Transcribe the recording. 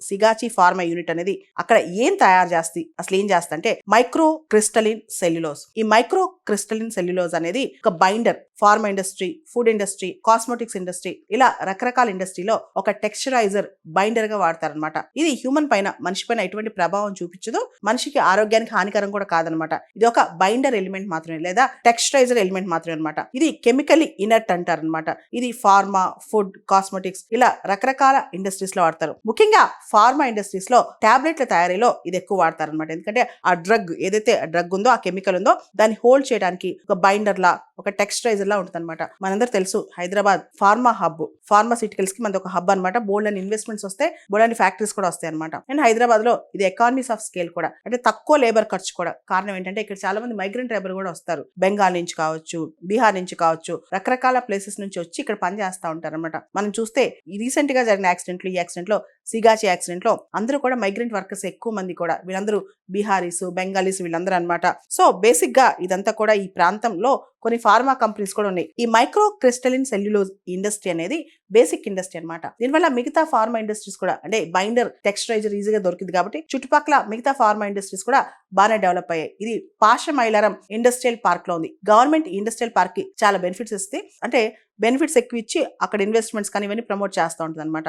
Sigachi pharma unit అనేది అక్కడ ఏం తయారు చేస్తుంది, అసలు ఏం చేస్తా అంటే మైక్రో క్రిస్టలిన్ సెల్యులోజ్. ఈ మైక్రో క్రిస్టలిన్ సెల్యులోజ్ అనేది ఒక binder. Pharma industry, food industry, cosmetics industry, ఇలా రకరకాల ఇండస్ట్రీలో ఒక టెక్స్చరైజర్, బైండర్ గా వాడతారనమాట. ఇది హ్యూమన్ పైన, మనిషి పైన ఎటువంటి ప్రభావం చూపించదు, మనిషికి ఆరోగ్యానికి హానికరం కూడా కాదనమాట. ఇది ఒక బైండర్ ఎలిమెంట్ మాత్రమే, లేదా టెక్స్చరైజర్ ఎలిమెంట్ మాత్రమే అనమాట. ఇది కెమికల్లీ ఇనర్ట్ అంటారనమాట. ఇది ఫార్మా, ఫుడ్, కాస్మెటిక్స్ ఇలా రకరకాల ఇండస్ట్రీస్ లో వాడతారు. ముఖ్యంగా ఫార్మా ఇండస్ట్రీస్ లో టాబ్లెట్ల తయారీలో ఇది ఎక్కువ వాడతారు అనమాట. ఎందుకంటే ఆ డ్రగ్ ఏదైతే డ్రగ్ ఉందో, ఆ కెమికల్ ఉందో, దాన్ని హోల్డ్ చేయడానికి ఒక బైండర్ లా, ఒక టెక్స్చరైజర్ లా ఉంటుంది అనమాట. మనందరూ తెలుసు హైదరాబాద్ ఫార్మా హబ్, ఫార్మాసిటికల్స్ కి మనది ఒక హబ్ అనమాట. బోల్డ్ అని ఇన్వెస్ట్మెంట్స్ వస్తాయి, బోల్డ్ అని ఫ్యాక్టరీస్ కూడా వస్తాయి అనమాట. అండ్ హైదరాబాద్ లో ఇది ఎకానమీస్ ఆఫ్ స్కేల్ కూడా, అంటే తక్కువ లేబర్ ఖర్చు కూడా. కారణం ఏంటంటే ఇక్కడ చాలా మంది మైగ్రెంట్ లేబర్ కూడా వస్తారు. బెంగాల్ నుంచి కావచ్చు, బీహార్ నుంచి కావచ్చు, రకరకాల ప్లేసెస్ నుంచి వచ్చి ఇక్కడ పని చేస్తూ ఉంటారు అనమాట. మనం చూస్తే ఈ రీసెంట్ గా జరిగిన యాక్సిడెంట్లు, ఈ యాక్సిడెంట్ లో, సిగాచి యాక్సిడెంట్ లో అందరూ కూడా మైగ్రెంట్ వర్కర్స్ ఎక్కువ మంది కూడా. వీళ్ళందరూ బీహారీస్, బెంగాలీస్, వీళ్ళందరూ అనమాట. సో బేసిక్ గా ఇదంతా కూడా ఈ ప్రాంతంలో కొన్ని ఫార్మా కంపెనీస్ కూడా ఉన్నాయి. ఈ మైక్రో క్రిస్టలిన్ సెల్యులోజ్ ఇండస్ట్రీ అనేది బేసిక్ ఇండస్ట్రీ అనమాట. దీనివల్ల మిగతా ఫార్మా ఇండస్ట్రీస్ కూడా, అంటే బైండర్, టెక్స్చరైజర్ ఈజీగా దొరికింది కాబట్టి చుట్టుపక్కల మిగతా ఫార్మా ఇండస్ట్రీస్ కూడా బాగానే డెవలప్ అయ్యాయి. ఇది పాషమైలారం ఇండస్ట్రియల్ పార్క్ లో ఉంది. గవర్నమెంట్ ఇండస్ట్రియల్ పార్క్ కి చాలా బెనిఫిట్స్ ఇస్తే, అంటే బెనిఫిట్స్ ఎక్కువ ఇచ్చి అక్కడ ఇన్వెస్ట్మెంట్స్ కానీ ఇవన్నీ ప్రమోట్ చేస్తూ ఉంటుంది అనమాట.